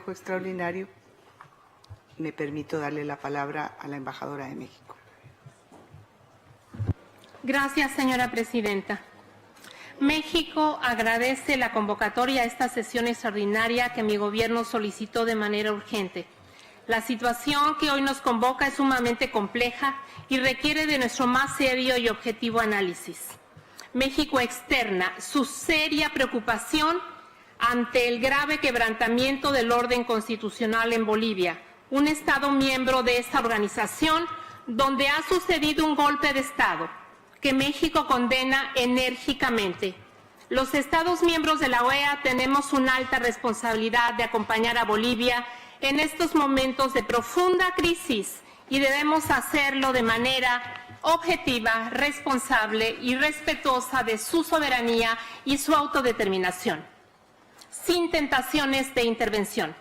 Consejo Extraordinario, me permito darle la palabra a la embajadora de México. Gracias, señora presidenta. México agradece la convocatoria a esta sesión extraordinaria que mi gobierno solicitó de manera urgente. La situación que hoy nos convoca es sumamente compleja y requiere de nuestro más serio y objetivo análisis. México externa su seria preocupación ante el grave quebrantamiento del orden constitucional en Bolivia, un Estado miembro de esta organización donde ha sucedido un golpe de Estado que México condena enérgicamente. Los Estados miembros de la OEA tenemos una alta responsabilidad de acompañar a Bolivia en estos momentos de profunda crisis y debemos hacerlo de manera objetiva, responsable y respetuosa de su soberanía y su autodeterminación, sin tentaciones de intervención.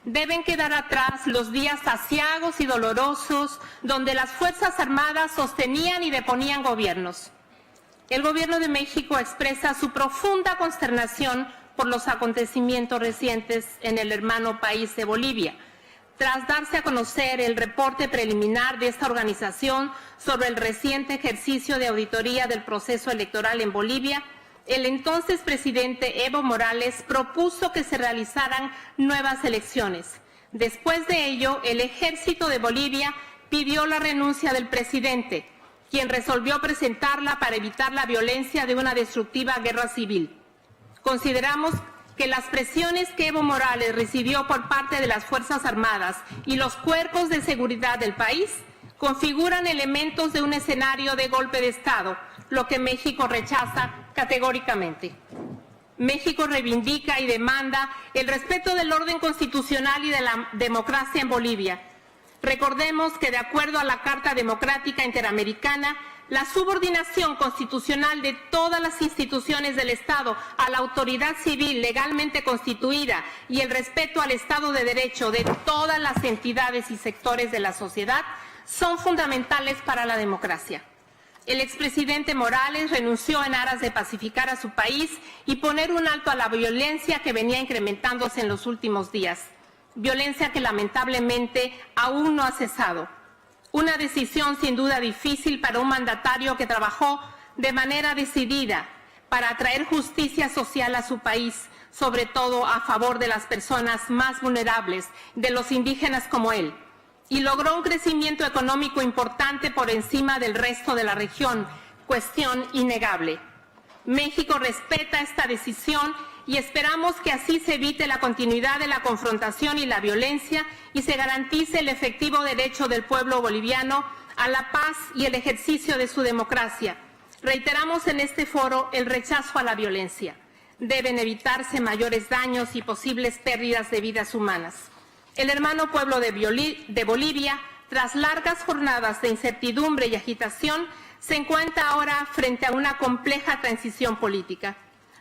Deben quedar atrás los días aciagos y dolorosos donde las Fuerzas Armadas sostenían y deponían gobiernos. El Gobierno de México expresa su profunda consternación por los acontecimientos recientes en el hermano país de Bolivia. Tras darse a conocer el reporte preliminar de esta organización sobre el reciente ejercicio de auditoría del proceso electoral en Bolivia, el entonces presidente Evo Morales propuso que se realizaran nuevas elecciones. Después de ello, el ejército de Bolivia pidió la renuncia del presidente, quien resolvió presentarla para evitar la violencia de una destructiva guerra civil. Consideramos que las presiones que Evo Morales recibió por parte de las Fuerzas Armadas y los cuerpos de seguridad del país configuran elementos de un escenario de golpe de Estado, lo que México rechaza categóricamente. México reivindica y demanda el respeto del orden constitucional y de la democracia en Bolivia. Recordemos que, de acuerdo a la Carta Democrática Interamericana, la subordinación constitucional de todas las instituciones del Estado a la autoridad civil legalmente constituida y el respeto al Estado de Derecho de todas las entidades y sectores de la sociedad son fundamentales para la democracia. El expresidente Morales renunció en aras de pacificar a su país y poner un alto a la violencia que venía incrementándose en los últimos días. Violencia que lamentablemente aún no ha cesado. Una decisión sin duda difícil para un mandatario que trabajó de manera decidida para traer justicia social a su país, sobre todo a favor de las personas más vulnerables, de los indígenas como él, y logró un crecimiento económico importante por encima del resto de la región, cuestión innegable. México respeta esta decisión y esperamos que así se evite la continuidad de la confrontación y la violencia y se garantice el efectivo derecho del pueblo boliviano a la paz y el ejercicio de su democracia. Reiteramos en este foro el rechazo a la violencia. Deben evitarse mayores daños y posibles pérdidas de vidas humanas. El hermano pueblo de Bolivia, tras largas jornadas de incertidumbre y agitación, se encuentra ahora frente a una compleja transición política.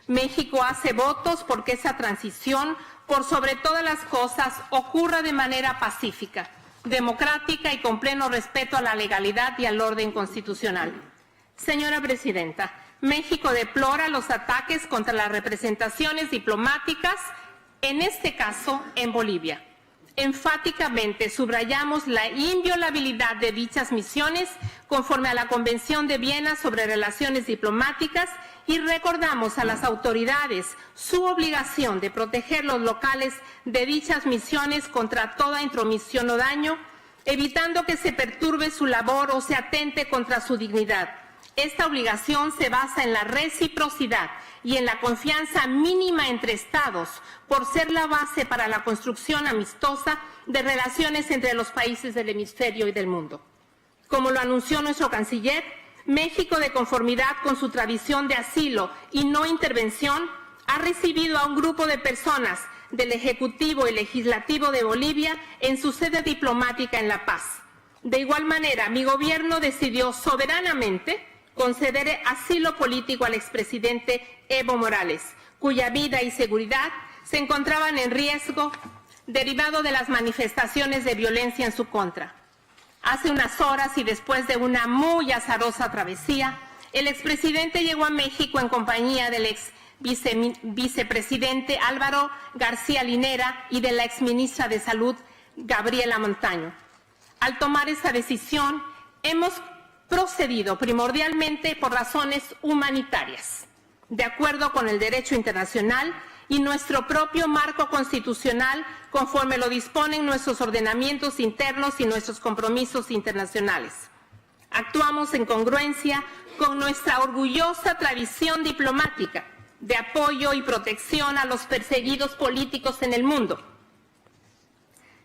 México hace votos porque esa transición, por sobre todas las cosas, ocurra de manera pacífica, democrática y con pleno respeto a la legalidad y al orden constitucional. Señora presidenta, México deplora los ataques contra las representaciones diplomáticas, en este caso en Bolivia. Enfáticamente subrayamos la inviolabilidad de dichas misiones conforme a la Convención de Viena sobre Relaciones Diplomáticas y recordamos a las autoridades su obligación de proteger los locales de dichas misiones contra toda intromisión o daño, evitando que se perturbe su labor o se atente contra su dignidad. Esta obligación se basa en la reciprocidad y en la confianza mínima entre Estados, por ser la base para la construcción amistosa de relaciones entre los países del hemisferio y del mundo. Como lo anunció nuestro canciller, México, de conformidad con su tradición de asilo y no intervención, ha recibido a un grupo de personas del Ejecutivo y Legislativo de Bolivia en su sede diplomática en La Paz. De igual manera, mi gobierno decidió soberanamente conceder asilo político al expresidente Evo Morales, cuya vida y seguridad se encontraban en riesgo derivado de las manifestaciones de violencia en su contra. Hace unas horas y después de una muy azarosa travesía, el expresidente llegó a México en compañía del ex vicepresidente Álvaro García Linera y de la exministra de Salud, Gabriela Montaño. Al tomar esta decisión, hemos procedido primordialmente por razones humanitarias, de acuerdo con el derecho internacional y nuestro propio marco constitucional, conforme lo disponen nuestros ordenamientos internos y nuestros compromisos internacionales. Actuamos en congruencia con nuestra orgullosa tradición diplomática de apoyo y protección a los perseguidos políticos en el mundo.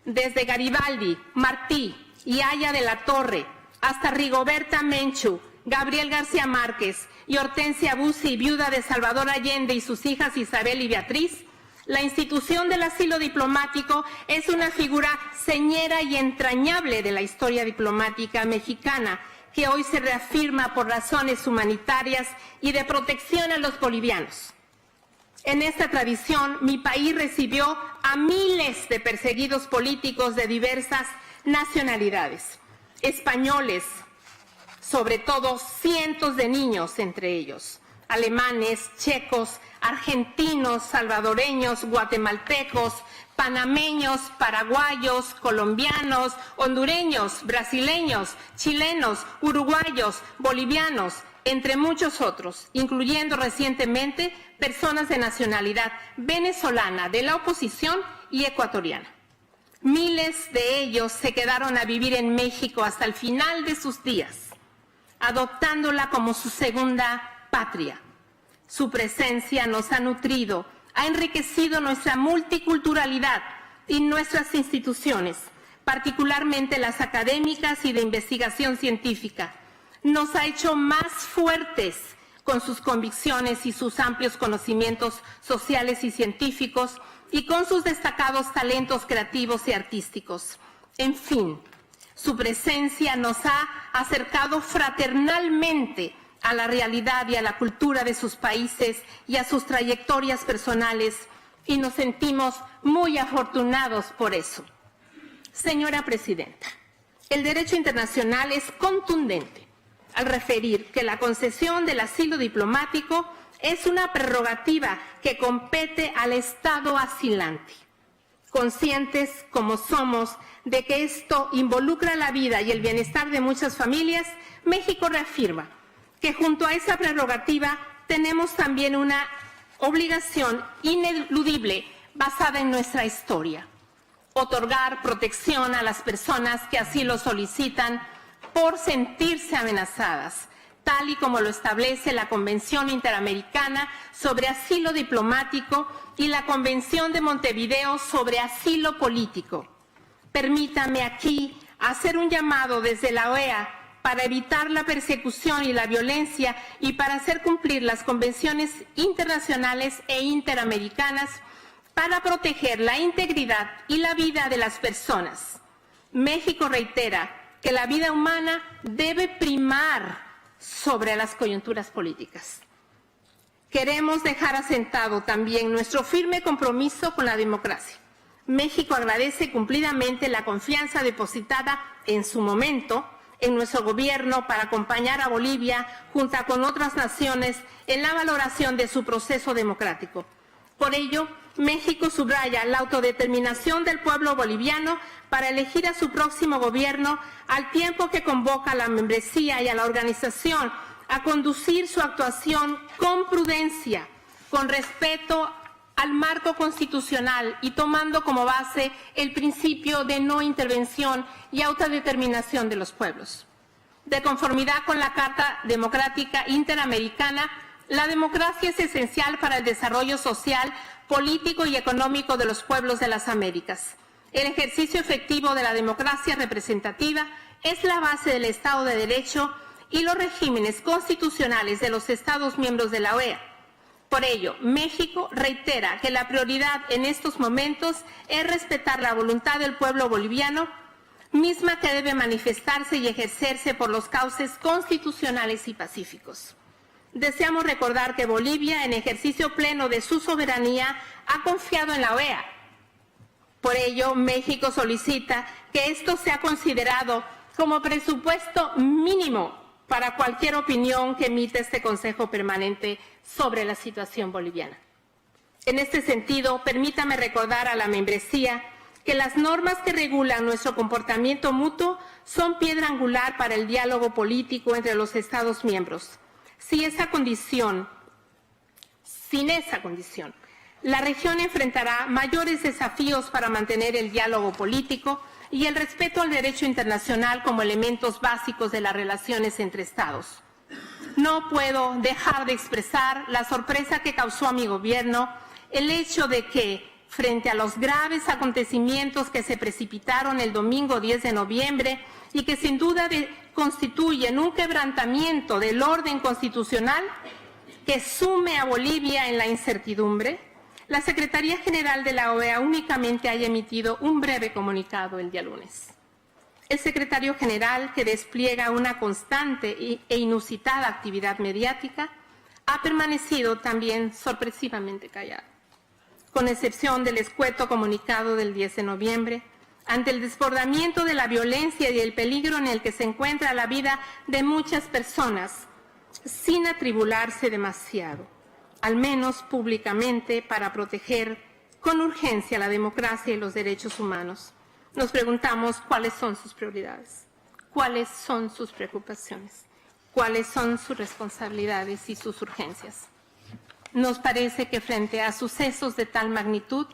Desde Garibaldi, Martí y Aya de la Torre, hasta Rigoberta Menchú, Gabriel García Márquez y Hortensia Bussi, viuda de Salvador Allende, y sus hijas Isabel y Beatriz, la institución del asilo diplomático es una figura señera y entrañable de la historia diplomática mexicana, que hoy se reafirma por razones humanitarias y de protección a los bolivianos. En esta tradición, mi país recibió a miles de perseguidos políticos de diversas nacionalidades, españoles, sobre todo cientos de niños entre ellos, alemanes, checos, argentinos, salvadoreños, guatemaltecos, panameños, paraguayos, colombianos, hondureños, brasileños, chilenos, uruguayos, bolivianos, entre muchos otros, incluyendo recientemente personas de nacionalidad venezolana, de la oposición y ecuatoriana. Miles de ellos se quedaron a vivir en México hasta el final de sus días, adoptándola como su segunda patria. Su presencia nos ha nutrido, ha enriquecido nuestra multiculturalidad y nuestras instituciones, particularmente las académicas y de investigación científica. Nos ha hecho más fuertes con sus convicciones y sus amplios conocimientos sociales y científicos, y con sus destacados talentos creativos y artísticos. En fin, su presencia nos ha acercado fraternalmente a la realidad y a la cultura de sus países y a sus trayectorias personales, y nos sentimos muy afortunados por eso. Señora Presidenta, el derecho internacional es contundente al referir que la concesión del asilo diplomático es una prerrogativa que compete al Estado asilante. Conscientes como somos de que esto involucra la vida y el bienestar de muchas familias, México reafirma que junto a esa prerrogativa tenemos también una obligación ineludible basada en nuestra historia: otorgar protección a las personas que así lo solicitan por sentirse amenazadas, tal y como lo establece la Convención Interamericana sobre Asilo Diplomático y la Convención de Montevideo sobre Asilo Político. Permítame aquí hacer un llamado desde la OEA para evitar la persecución y la violencia y para hacer cumplir las convenciones internacionales e interamericanas para proteger la integridad y la vida de las personas. México reitera que la vida humana debe primar sobre las coyunturas políticas. Queremos dejar asentado también nuestro firme compromiso con la democracia. México agradece cumplidamente la confianza depositada en su momento en nuestro gobierno para acompañar a Bolivia junto con otras naciones en la valoración de su proceso democrático. Por ello, México subraya la autodeterminación del pueblo boliviano para elegir a su próximo gobierno, al tiempo que convoca a la membresía y a la organización a conducir su actuación con prudencia, con respeto al marco constitucional y tomando como base el principio de no intervención y autodeterminación de los pueblos. De conformidad con la Carta Democrática Interamericana, la democracia es esencial para el desarrollo social, político y económico de los pueblos de las Américas. El ejercicio efectivo de la democracia representativa es la base del Estado de Derecho y los regímenes constitucionales de los Estados miembros de la OEA. Por ello, México reitera que la prioridad en estos momentos es respetar la voluntad del pueblo boliviano, misma que debe manifestarse y ejercerse por los cauces constitucionales y pacíficos. Deseamos recordar que Bolivia, en ejercicio pleno de su soberanía, ha confiado en la OEA. Por ello, México solicita que esto sea considerado como presupuesto mínimo para cualquier opinión que emita este Consejo Permanente sobre la situación boliviana. En este sentido, permítame recordar a la membresía que las normas que regulan nuestro comportamiento mutuo son piedra angular para el diálogo político entre los Estados miembros. Sin esa condición, la región enfrentará mayores desafíos para mantener el diálogo político y el respeto al derecho internacional como elementos básicos de las relaciones entre Estados. No puedo dejar de expresar la sorpresa que causó a mi gobierno el hecho de que, frente a los graves acontecimientos que se precipitaron el domingo 10 de noviembre y que sin duda constituyen un quebrantamiento del orden constitucional que sume a Bolivia en la incertidumbre, la Secretaría General de la OEA únicamente haya emitido un breve comunicado el día lunes. El secretario general, que despliega una constante e inusitada actividad mediática, ha permanecido también sorpresivamente callado. Con excepción del escueto comunicado del 10 de noviembre, ante el desbordamiento de la violencia y el peligro en el que se encuentra la vida de muchas personas, sin atribularse demasiado, al menos públicamente, para proteger con urgencia la democracia y los derechos humanos, nos preguntamos cuáles son sus prioridades, cuáles son sus preocupaciones, cuáles son sus responsabilidades y sus urgencias. Nos parece que frente a sucesos de tal magnitud,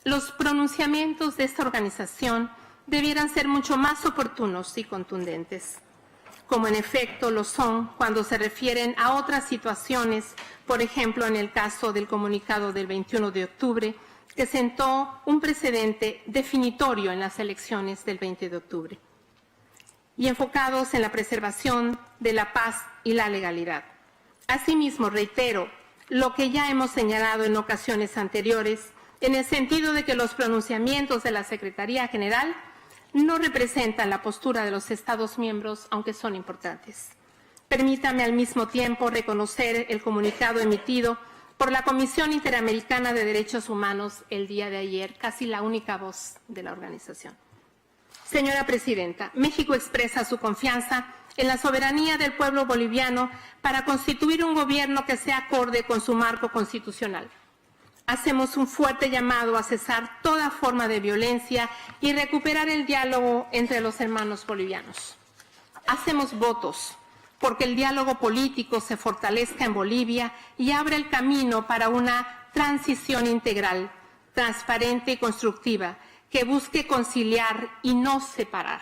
los pronunciamientos de esta organización debieran ser mucho más oportunos y contundentes, como en efecto lo son cuando se refieren a otras situaciones, por ejemplo, en el caso del comunicado del 21 de octubre, que sentó un precedente definitorio en las elecciones del 20 de octubre, y enfocados en la preservación de la paz y la legalidad. Asimismo, reitero lo que ya hemos señalado en ocasiones anteriores, en el sentido de que los pronunciamientos de la Secretaría General no representan la postura de los Estados miembros, aunque son importantes. Permítame al mismo tiempo reconocer el comunicado emitido por la Comisión Interamericana de Derechos Humanos el día de ayer, casi la única voz de la organización. Señora Presidenta, México expresa su confianza en la soberanía del pueblo boliviano para constituir un gobierno que sea acorde con su marco constitucional. Hacemos un fuerte llamado a cesar toda forma de violencia y recuperar el diálogo entre los hermanos bolivianos. Hacemos votos porque el diálogo político se fortalezca en Bolivia y abra el camino para una transición integral, transparente y constructiva, que busque conciliar y no separar,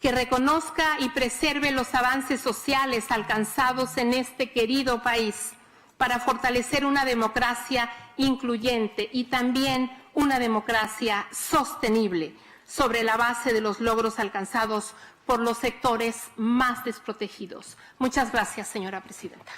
que reconozca y preserve los avances sociales alcanzados en este querido país para fortalecer una democracia incluyente y también una democracia sostenible sobre la base de los logros alcanzados por los sectores más desprotegidos. Muchas gracias, señora Presidenta.